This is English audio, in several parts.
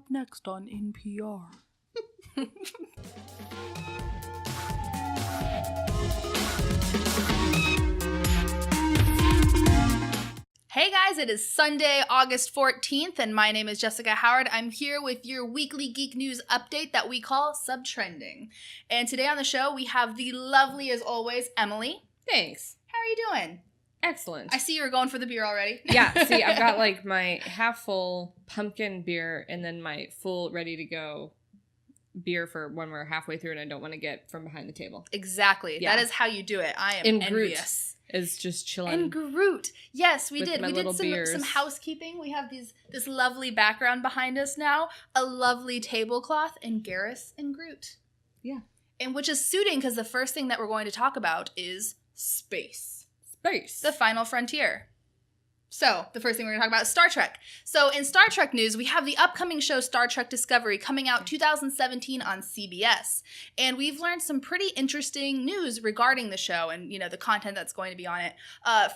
up next on NPR. Hey guys, it is Sunday, August 14th, and my name is Jessica Howard. I'm here with your weekly geek news update that we call Subtrending. And today on the show, we have the lovely, as always, Emily. Thanks. How are you doing? Excellent. I see you were going for the beer already. Yeah, see, I've got like my half full pumpkin beer and then my full ready to go beer for when we're halfway through and I don't want to get from behind the table. Exactly. Yeah. That is how you do it. I am and envious. Groot is just chilling. And Groot. Yes, we did. We did beers. some housekeeping. We have this lovely background behind us now. A lovely tablecloth and Garrus and Groot. Yeah. And which is suiting because the first thing that we're going to talk about is space. Space. The final frontier. So, the first thing we're going to talk about is Star Trek. So, in Star Trek news, we have the upcoming show Star Trek Discovery coming out 2017 on CBS. And we've learned some pretty interesting news regarding the show and, the content that's going to be on it.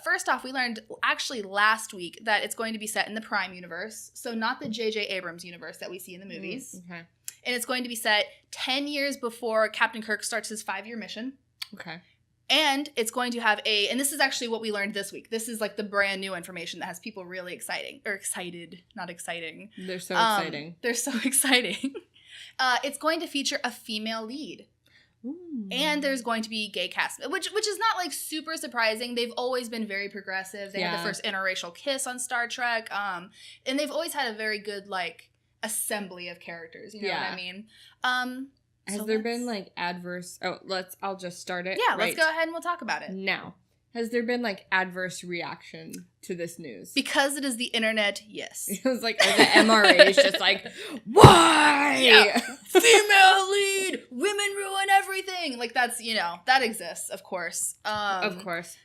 First off, we learned actually last week that it's going to be set in the Prime universe. So, not the J.J. Abrams universe that we see in the movies. Okay. And it's going to be set 10 years before Captain Kirk starts his 5-year mission. Okay. And it's going to have and this is actually what we learned this week. This is like the brand new information that has people really excited, not exciting. They're so exciting. They're so exciting. It's going to feature a female lead. Ooh. And there's going to be gay cast, which is not like super surprising. They've always been very progressive. They had the first interracial kiss on Star Trek. And they've always had a very good like assembly of characters. You know what I mean? Has there been, like, adverse... Oh, I'll just start it. Yeah, let's go ahead and we'll talk about it. Now, has there been, like, adverse reaction to this news? Because it is the internet, yes. It was like, the MRA is just like, why? Yeah. Female lead! Women ruin everything! Like, that's, that exists, of course. Of course.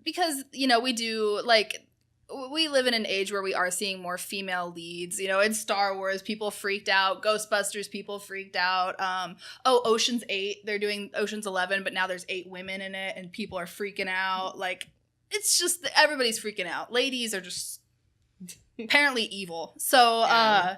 Because, we do, like... We live in an age where we are seeing more female leads. In Star Wars, people freaked out. Ghostbusters, people freaked out. Ocean's 8, they're doing Ocean's 11, but now there's 8 women in it, and people are freaking out. Like, it's just, everybody's freaking out. Ladies are just apparently evil. So,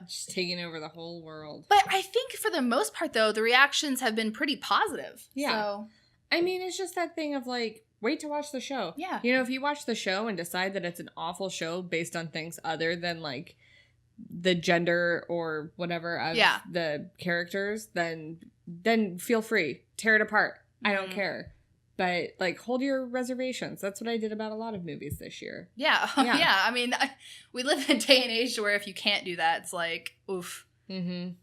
just taking over the whole world. But I think for the most part, though, the reactions have been pretty positive. Yeah. So. I mean, it's just that thing of, like, wait to watch the show. Yeah. If you watch the show and decide that it's an awful show based on things other than, like, the gender or whatever of the characters, then feel free. Tear it apart. I don't care. But, like, hold your reservations. That's what I did about a lot of movies this year. Yeah. Yeah. I mean, we live in a day and age where if you can't do that, it's like, oof. Mm-hmm.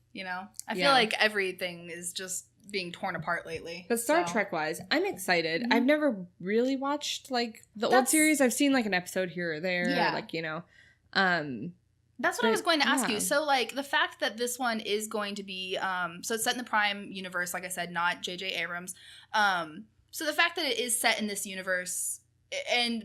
I feel like everything is just being torn apart lately. But Star Trek wise, I'm excited. I've never really watched like the old series. I've seen like an episode here or there. Yeah. Like, that's what I was going to ask you. So like the fact that this one is going to be so it's set in the Prime universe, like I said, not J.J. Abrams. So the fact that it is set in this universe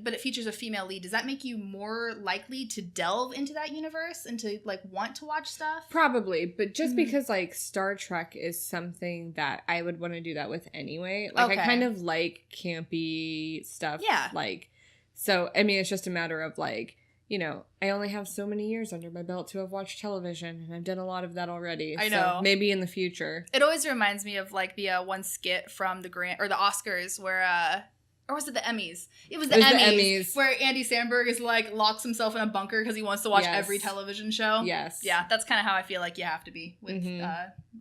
but it features a female lead, does that make you more likely to delve into that universe and to like want to watch stuff? Probably, but just because like Star Trek is something that I would want to do that with anyway. Like I kind of like campy stuff. Yeah. Like, so I mean, it's just a matter of like, I only have so many years under my belt to have watched television, and I've done a lot of that already. I know. So maybe in the future. It always reminds me of like the one skit from the Oscars where or was it the Emmys? It was the Emmys where Andy Samberg is like locks himself in a bunker because he wants to watch every television show. Yes. Yeah, that's kind of how I feel like you have to be with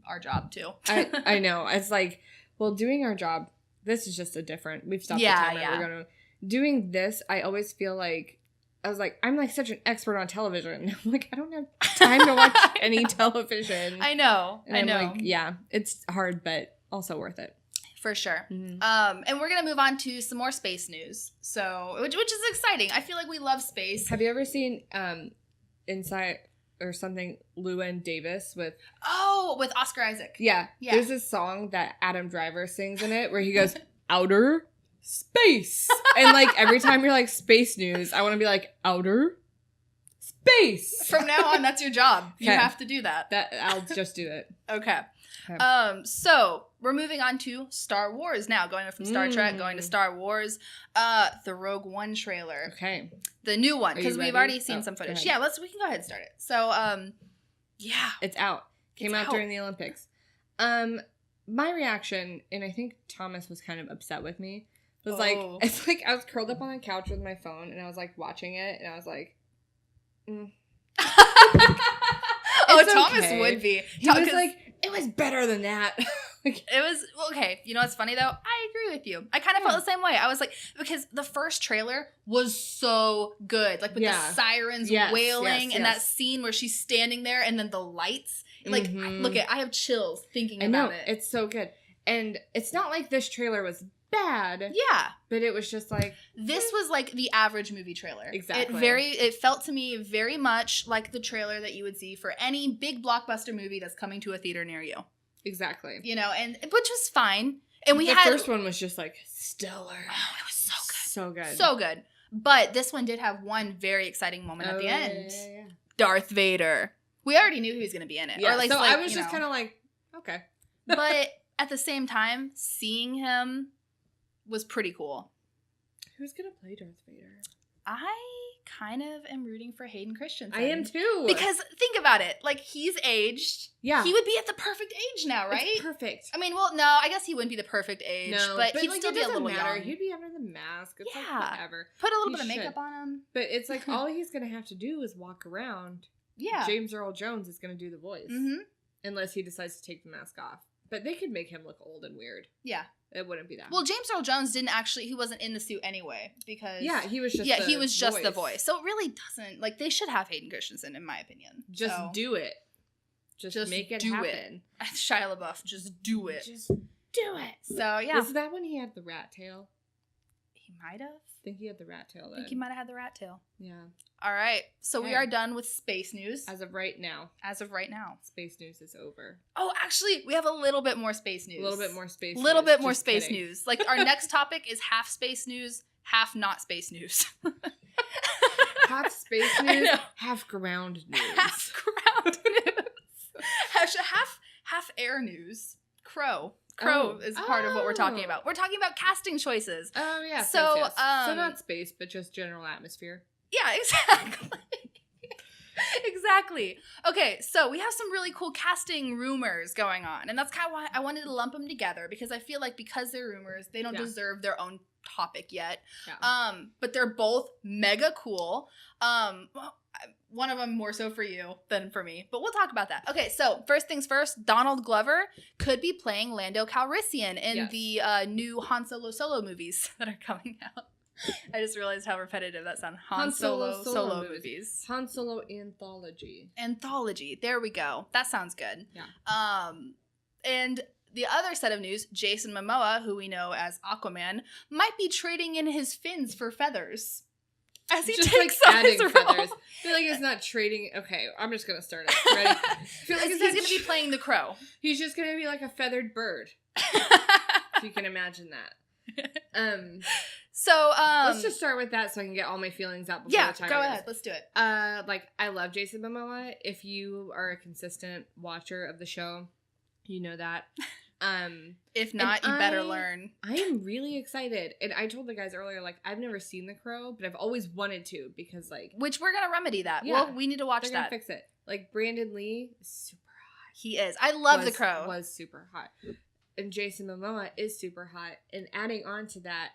our job too. I know. It's like, well, doing our job, this is just we've stopped the timer. Yeah. We're doing this, I always feel like, I'm like such an expert on television. I'm like, I don't have time to watch any television. I know. And I'm like, yeah, it's hard, but also worth it. For sure. Mm-hmm. And we're going to move on to some more space news. So, which is exciting. I feel like we love space. Have you ever seen Inside or something, Llewyn Davis with Oscar Isaac? Yeah. There's this song that Adam Driver sings in it where he goes, outer space. And like every time you're like space news, I want to be like, outer space. From now on, that's your job. You have to do that. I'll just do it. Okay. So we're moving on to Star Wars now, going from Star Trek, going to Star Wars, the Rogue One trailer. Okay. The new one, because we've already seen some footage. Yeah, we can go ahead and start it. So, Yeah. It's out. Came out during the Olympics. My reaction, and I think Thomas was kind of upset with me, was like, it's like I was curled up on the couch with my phone, and I was like watching it, and I was like, Thomas would be. He was like, it was better than that. It was, okay, you know what's funny though? I agree with you. I kind of felt the same way. I was like, because the first trailer was so good. Like with the sirens wailing and that scene where she's standing there and then the lights. Like, I have chills thinking about it. It's so good. And it's not like this trailer was bad. Yeah. But it was just like. This was like the average movie trailer. Exactly. It felt to me very much like the trailer that you would see for any big blockbuster movie that's coming to a theater near you. Exactly. You know, and which was fine. And the first one was just like stellar. Oh, it was so good. So good. So good. But this one did have one very exciting moment at the end. Yeah. Darth Vader. We already knew he was going to be in it. Yeah, so I was just kind of like, okay. But at the same time, seeing him was pretty cool. Who's going to play Darth Vader? I kind of am rooting for Hayden Christensen. I am too. Because think about it. Like, he's aged. Yeah. He would be at the perfect age now, right? It's perfect. I mean, well, no, I guess he wouldn't be the perfect age. No, but he'd still be a little young. He'd be under the mask. It's like whatever. Put a little bit of makeup on him. But it's like all he's going to have to do is walk around. Yeah. James Earl Jones is going to do the voice. Mm-hmm. Unless he decides to take the mask off. But they could make him look old and weird. Yeah. It wouldn't be that. Well, James Earl Jones he wasn't in the suit anyway because he was just the voice. So it really doesn't, like, they should have Hayden Christensen in my opinion. Just do it. Just make it happen. Shia LaBeouf, just do it. Just do it. So, yeah. Was that when he had the rat tail? He might have. I think he had the rat tail then. I think he might have had the rat tail. Yeah. All right. So we are done with space news. As of right now. Space news is over. Oh, actually, we have a little bit more space news. A little bit more space news. Little bit more space news. Like, our next topic is half space news, half not space news. Half space news, half ground news. Half ground news. Half air news. Crow is part of what we're talking about. We're talking about casting choices. Oh, yeah. So, yes. So not space, but just general atmosphere. Yeah, exactly. Exactly. Okay, so we have some really cool casting rumors going on. And that's kind of why I wanted to lump them together. Because I feel like because they're rumors, they don't deserve their own topic yet. Yeah. But they're both mega cool. One of them more so for you than for me, but we'll talk about that. Okay, so first things first, Donald Glover could be playing Lando Calrissian in the new Han Solo movies that are coming out. I just realized how repetitive that sounds. Han Solo movies. Han Solo anthology. Anthology. There we go. That sounds good. Yeah. And the other set of news, Jason Momoa, who we know as Aquaman, might be trading in his fins for feathers. As he just takes like on his feathers. role. I feel like it's not trading. Okay, I'm just going to start it. Ready? I feel like he's going to be playing the crow. He's just going to be like a feathered bird. If you can imagine that. So, let's just start with that so I can get all my feelings out before the time. Yeah, go ahead. Let's do it. Like, I love Jason Momoa. If you are a consistent watcher of the show, you know that. If not, you better learn. I am really excited. And I told the guys earlier, like, I've never seen The Crow, but I've always wanted to because, like... Which we're going to remedy that. Yeah. Well, we need to watch that. They're going to fix it. Like, Brandon Lee is super hot. He is. I love The Crow. Was super hot. And Jason Momoa is super hot. And adding on to that,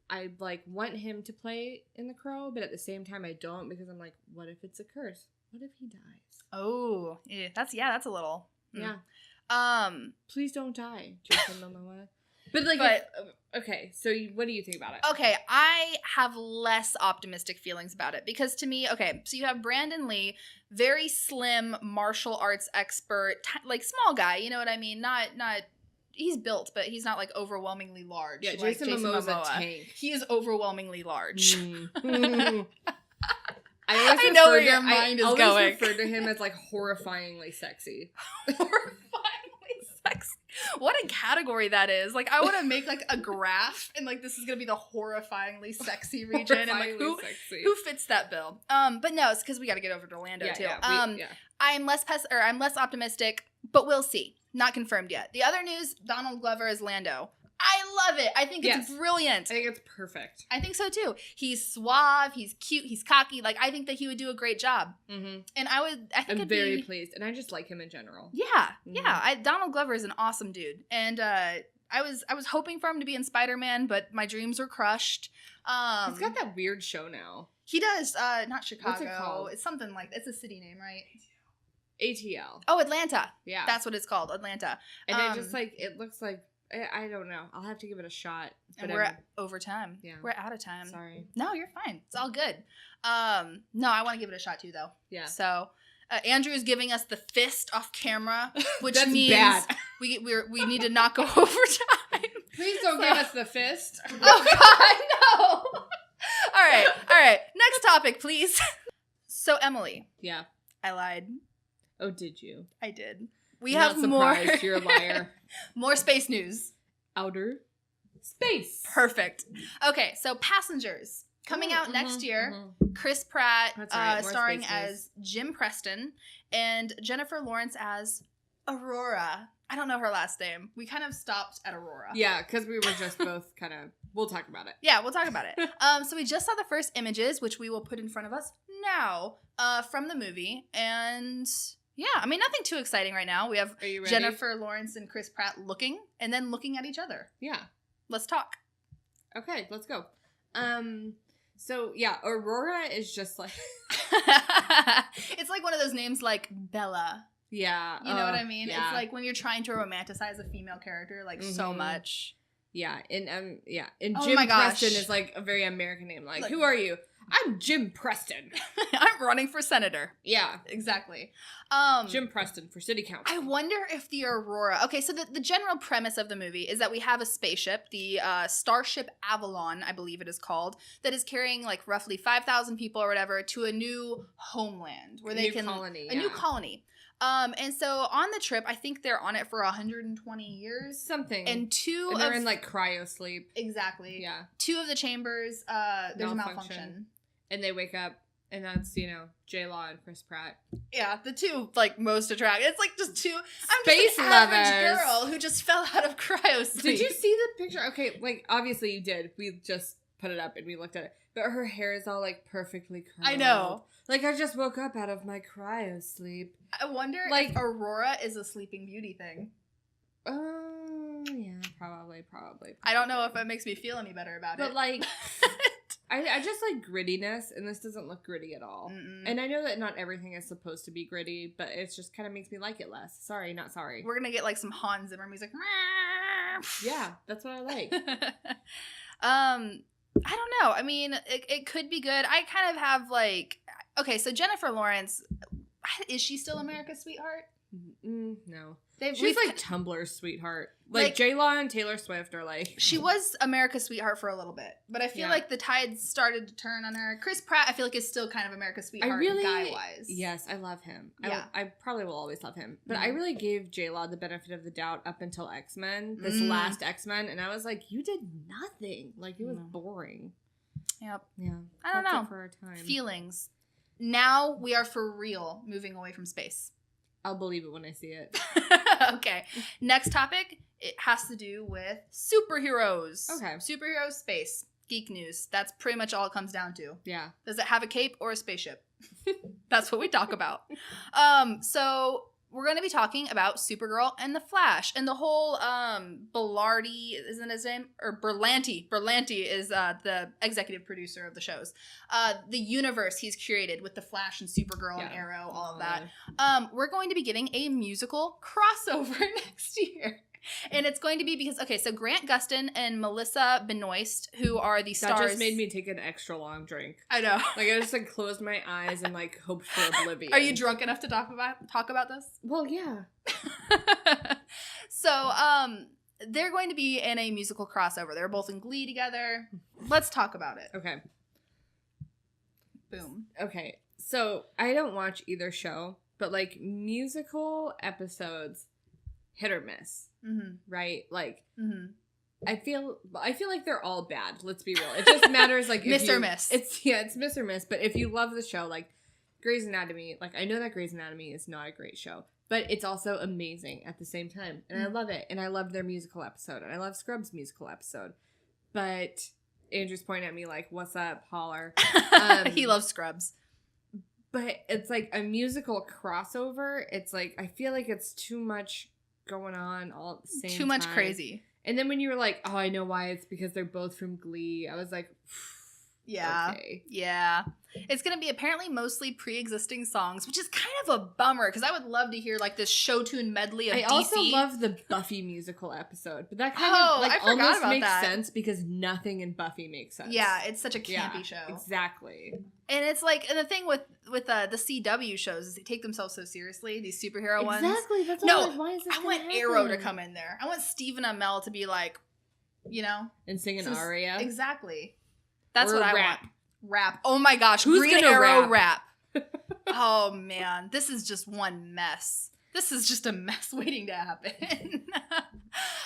I like, want him to play in The Crow, but at the same time, I don't because I'm like, what if it's a curse? What if he dies? Oh, yeah. That's a little... Yeah. Please don't die, Jason Momoa. Okay, so what do you think about it? Okay, I have less optimistic feelings about it because to me, okay, so you have Brandon Lee, very slim martial arts expert, like small guy, you know what I mean? Not he's built, but he's not like overwhelmingly large. Yeah, Jason Momoa's a tank. He is overwhelmingly large. I know where your mind is going. I always refer to him as like horrifyingly sexy. Sexy. What a category that is. Like, I want to make like a graph and like this is going to be the horrificaly sexy region and like who fits that bill. But no, it's because we got to get over to Orlando too. I'm less optimistic, but we'll see. Not confirmed yet. The other news, Donald Glover is Lando. I love it. I think it's brilliant. I think it's perfect. I think so too. He's suave. He's cute. He's cocky. Like, I think that he would do a great job. Mm-hmm. And I'm very pleased. And I just like him in general. Yeah. Mm-hmm. Yeah. Donald Glover is an awesome dude. And I was hoping for him to be in Spider-Man, but my dreams were crushed. He's got that weird show now. He does. Not Chicago. What's it called? It's something like, it's a city name, right? ATL. Oh, Atlanta. Yeah. That's what it's called. Atlanta. And it just like, it looks like, I don't know. I'll have to give it a shot. And we're over time. Yeah. We're out of time. Sorry. No, you're fine. It's all good. No, I want to give it a shot too, though. Yeah. So, Andrew is giving us the fist off camera, which That's means bad. we need to not go over time. Please don't give us the fist. Oh God, no. All right. Next topic, please. So, Emily. Yeah. I lied. Oh, did you? I did. We Not have more. You're a liar. More space news. Outer space. Perfect. Okay, so Passengers coming out next year. Mm-hmm. Chris Pratt starring as Jim Preston and Jennifer Lawrence as Aurora. I don't know her last name. We kind of stopped at Aurora. Yeah, because we were just both kind of. We'll talk about it. Yeah, we'll talk about it. So we just saw the first images, which we will put in front of us now, from the movie, and. Yeah, I mean, nothing too exciting right now. We have Jennifer Lawrence and Chris Pratt looking, and then looking at each other. Yeah. Let's talk. Okay, let's go. So, yeah, Aurora is just like... It's like one of those names like Bella. Yeah. You know what I mean? Yeah. It's like when you're trying to romanticize a female character, like, so much. Yeah, and Jim Preston is like a very American name. Like, who are you? I'm Jim Preston. I'm running for senator. Yeah. Exactly. Jim Preston for city council. I wonder if the Aurora... Okay, so the general premise of the movie is that we have a spaceship, the Starship Avalon, I believe it is called, that is carrying like roughly 5,000 people or whatever to a new homeland. Where they can... A new colony. And so on the trip, I think they're on it for 120 years. Something. And they're in like cryo sleep. Exactly. Yeah. 2 of the chambers, there's a malfunction. And they wake up, and that's, J-Law and Chris Pratt. Yeah, the two, like, most attractive. It's like just two. Space I'm just an average girl who just fell out of cryo sleep. Did you see the picture? Okay, like, obviously you did. We just put it up and we looked at it. But her hair is all, like, perfectly curled. I know. Like, I just woke up out of my cryo sleep. I wonder if Aurora is a Sleeping Beauty thing. Yeah, probably. I don't know if it makes me feel any better about it. But, like... I just like grittiness, and this doesn't look gritty at all. Mm-mm. And I know that not everything is supposed to be gritty, but it just kind of makes me like it less. Sorry, not sorry. We're gonna get like some Hans Zimmer music. Yeah, that's what I like. I don't know. I mean, it could be good. I kind of have like... Okay, so Jennifer Lawrence, is she still America's sweetheart? No. She's like Tumblr's sweetheart. Like J-Law and Taylor Swift are like... She was America's sweetheart for a little bit. But I feel like the tides started to turn on her. Chris Pratt, I feel like, is still kind of America's sweetheart guy-wise. Yes, I love him. Yeah. I probably will always love him. But I really gave J-Law the benefit of the doubt up until X-Men. This last X-Men. And I was like, you did nothing. Like, it was boring. Yep. Yeah. I don't know. For our time. Feelings. Now we are for real moving away from space. I'll believe it when I see it. Okay. Next topic. It has to do with superheroes. Okay. Superheroes, space. Geek news. That's pretty much all it comes down to. Yeah. Does it have a cape or a spaceship? That's what we talk about. So we're going to be talking about Supergirl and the Flash. And the whole Berlanti, isn't his name? Or Berlanti. Berlanti is the executive producer of the shows. The universe he's created with the Flash and Supergirl and Arrow, all of that. We're going to be getting a musical crossover next year. And it's going to be because, okay, so Grant Gustin and Melissa Benoist, who are the stars. That just made me take an extra long drink. I know. Like, I just, like, closed my eyes and, like, hoped for oblivion. Are you drunk enough to talk about this? Well, yeah. So, they're going to be in a musical crossover. They're both in Glee together. Let's talk about it. Okay. Boom. Okay. So, I don't watch either show, but, like, musical episodes, hit or miss. Mm-hmm. Right? Like, I feel like they're all bad. Let's be real. It just matters, like, miss or miss. It's miss or miss. But if you love the show, like Grey's Anatomy, like I know that Grey's Anatomy is not a great show, but it's also amazing at the same time. And I love it. And I loved their musical episode. And I love Scrubs' musical episode. But Andrew's pointing at me like, what's up, holler? He loves Scrubs. But it's like a musical crossover. It's like, I feel like it's too much going on all at the same time. Too much crazy. And then when you were like, oh, I know why, it's because they're both from Glee. I was like, yeah. Okay. Yeah. It's going to be apparently mostly pre-existing songs, which is kind of a bummer because I would love to hear like this show tune medley of DC. I also love the Buffy musical episode, but that kind of like almost makes sense because nothing in Buffy makes sense. Yeah, it's such a campy show. Exactly. And it's like, and the thing with the CW shows is they take themselves so seriously, these superhero ones. Exactly. That's why is this I want Arrow to come in there. I want Stephen Amell to be like, you know. And sing an aria. Exactly. That's or what I rap. want. Rap. Oh my gosh. Who's Green gonna Arrow rap. Oh man. This is just one mess. This is just a mess waiting to happen.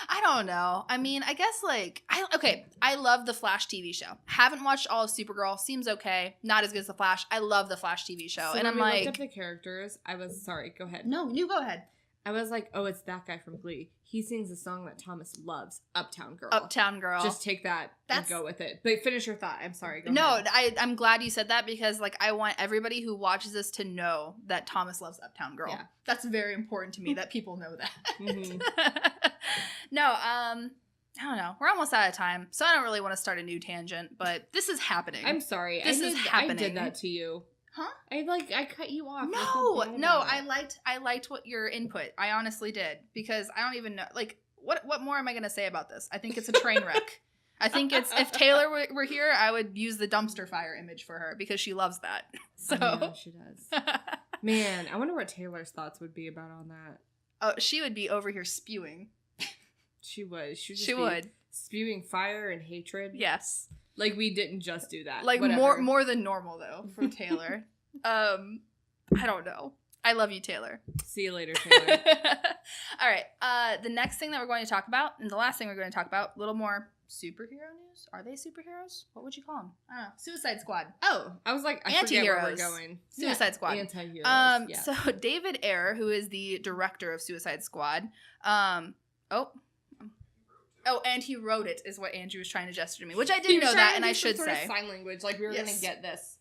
I don't know. I mean, I guess like, I love the Flash TV show. Haven't watched all of Supergirl. Seems okay. Not as good as the Flash. I love the Flash TV show. So and I'm when we like, looked up the characters, I was sorry. Go ahead. No, you go ahead. I was like, oh, it's that guy from Glee. He sings a song that Thomas loves, Uptown Girl. Uptown Girl. Just take that and go with it. But finish your thought. I'm sorry. Go ahead. I'm glad you said that because like I want everybody who watches this to know that Thomas loves Uptown Girl. Yeah. That's very important to me that people know that. Mm-hmm. No, I don't know. We're almost out of time, so I don't really want to start a new tangent, but this is happening. I'm sorry. This is happening. I did that to you. Huh? I cut you off. No, I liked what your input. I honestly did because I don't even know. Like, what more am I gonna say about this? I think it's a train wreck. I think it's if Taylor were here, I would use the dumpster fire image for her because she loves that. So yeah, she does. Man, I wonder what Taylor's thoughts would be about on that. Oh, she would be over here spewing. She would. She would spewing fire and hatred. Yes. Like we didn't just do that. Like more than normal though from Taylor. I don't know. I love you, Taylor. See you later, Taylor. All right. The next thing that we're going to talk about, and the last thing we're going to talk about, a little more superhero news. Are they superheroes? What would you call them? I don't know. Suicide Squad. Oh, I was like, I forget where we're going. Suicide Squad. Anti-heroes. Yeah. So David Ayer, who is the director of Suicide Squad, and he wrote it, is what Andrew was trying to gesture to me, which I didn't know that, and I should say. Sign language, like we were gonna get this.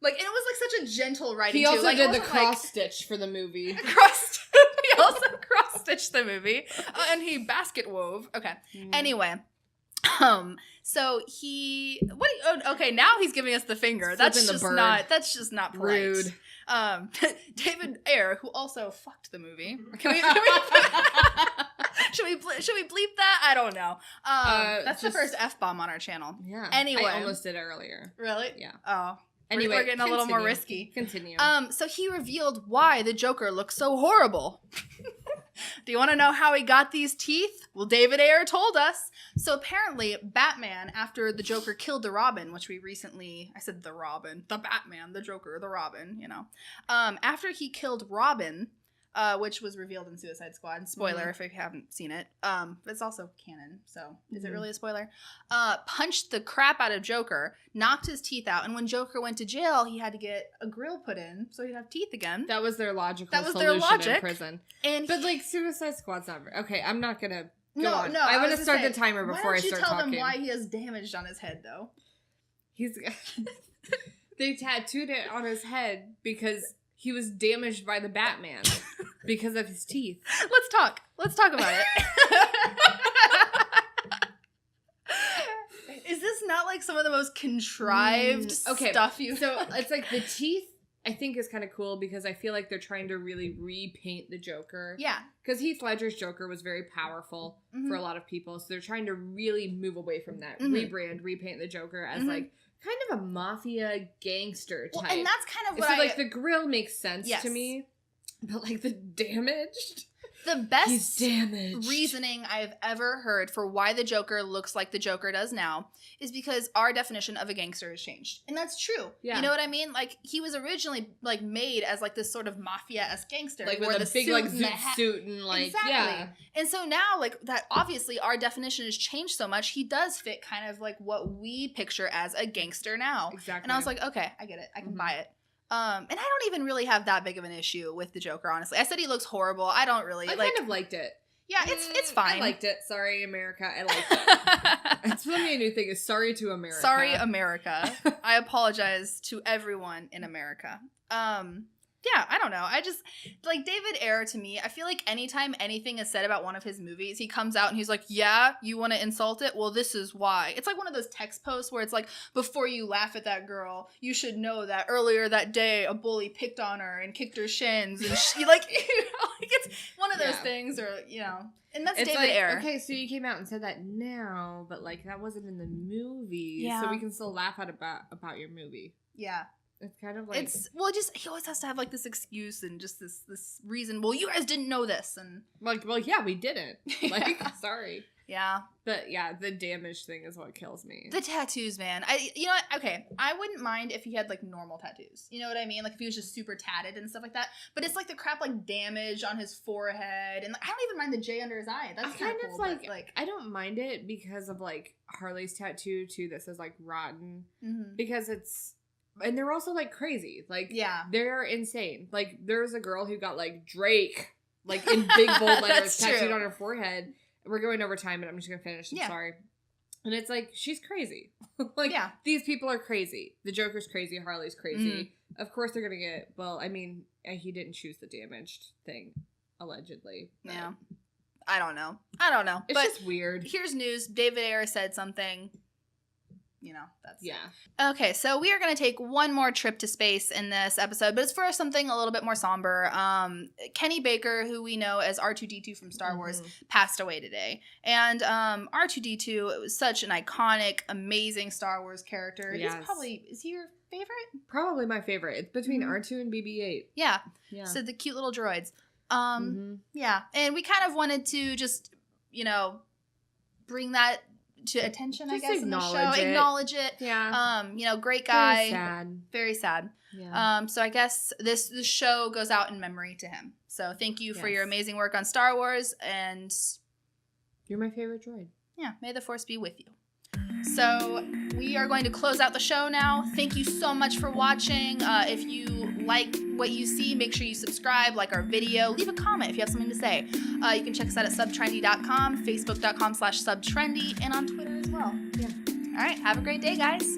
Like, and it was like such a gentle writing. He also too. did the cross stitch for the movie. He also cross stitched the movie, and he basket wove. Okay. Anyway, so he okay, now he's giving us the finger. That's just not polite. Rude. David Ayer, who also fucked the movie. Should we bleep that? I don't know. That's the first F-bomb on our channel. Yeah. Anyway. I almost did earlier. Really? Yeah. Oh. Anyway, we're getting a little more risky. Continue. So he revealed why the Joker looks so horrible. Do you want to know how he got these teeth? Well, David Ayer told us. So apparently, Batman, after the Joker killed the Robin, which I said the Robin, the Batman, the Joker, the Robin, you know. After he killed Robin, which was revealed in Suicide Squad. Spoiler if you haven't seen it. But it's also canon, so is it really a spoiler? Punched the crap out of Joker, knocked his teeth out, and when Joker went to jail, he had to get a grill put in so he'd have teeth again. That was their logical solution in prison. But like Suicide Squad's not okay. I'm not gonna go on. No. I'm gonna start the timer before I start talking. Why don't you tell them why he has damage on his head though? They tattooed it on his head because he was damaged by the Batman because of his teeth. Let's talk about it. Is this not like some of the most contrived stuff you... So it's like the teeth, I think, is kind of cool because I feel like they're trying to really repaint the Joker. Yeah. Because Heath Ledger's Joker was very powerful for a lot of people. So they're trying to really move away from that. Repaint the Joker as like... kind of a mafia gangster type. Well, and that's kind of what like the grill makes sense to me. But like the damaged? The best reasoning I've ever heard for why the Joker looks like the Joker does now is because our definition of a gangster has changed. And that's true. Yeah. You know what I mean? Like, he was originally like made as like this sort of mafia-esque gangster. Like with a big like zoot suit and like, exactly. Yeah. And so now like that, obviously our definition has changed so much. He does fit kind of like what we picture as a gangster now. Exactly. And I was like, okay, I get it. I can buy it. And I don't even really have that big of an issue with the Joker, honestly. I said he looks horrible. I don't really. I kind of liked it. Yeah, it's fine. I liked it. Sorry, America. I liked it. It's probably a new thing is sorry to America. Sorry, America. I apologize to everyone in America. Yeah, I don't know. I just, like, David Ayer, to me, I feel like anytime anything is said about one of his movies, he comes out and he's like, yeah, you want to insult it? Well, this is why. It's like one of those text posts where it's like, before you laugh at that girl, you should know that earlier that day, a bully picked on her and kicked her shins. And she, like, like, it's one of those things, or, and that's it's David Ayer. Okay, so you came out and said that now, but, like, that wasn't in the movie. Yeah. So we can still laugh at about your movie. Yeah. It's kind of like he always has to have like this excuse and just this reason. Well, you guys didn't know this, and yeah, we didn't. Like, sorry. Yeah. But yeah, the damage thing is what kills me. The tattoos, man. Okay, I wouldn't mind if he had like normal tattoos. You know what I mean? Like if he was just super tatted and stuff like that. But it's like the crap like damage on his forehead, and I don't even mind the J under his eye. That's kind of cool, like I don't mind it because of like Harley's tattoo too that says like rotten, because it's. And they're also, like, crazy. Like, yeah. They're insane. Like, there's a girl who got, like, Drake, like, in big bold letters tattooed on her forehead. We're going over time, but I'm just going to finish. I'm sorry. And it's like, she's crazy. Like, these people are crazy. The Joker's crazy. Harley's crazy. Of course they're going to get, well, I mean, he didn't choose the damaged thing, allegedly. But. Yeah. I don't know. It's just weird. Here's news. David Ayer said something. That's yeah. Okay, so we are going to take one more trip to space in this episode, but it's for something a little bit more somber. Kenny Baker, who we know as R2-D2 from Star Wars, passed away today. And R2-D2 was such an iconic, amazing Star Wars character. Yes. Is he your favorite? Probably my favorite. It's between R2 and BB-8. Yeah. So the cute little droids. Yeah. And we kind of wanted to just, bring that to attention, I guess, in the show. Acknowledge it. Yeah. Great guy. Very sad. Yeah. So I guess this show goes out in memory to him. So thank you for your amazing work on Star Wars, and you're my favorite droid. Yeah. May the Force be with you. So we are going to close out the show now. Thank you so much for watching. If you like what you see, make sure you subscribe, like our video, leave a comment if you have something to say. You can check us out at subtrendy.com, facebook.com/subtrendy, and on Twitter as well. Yeah. All right. Have a great day, guys.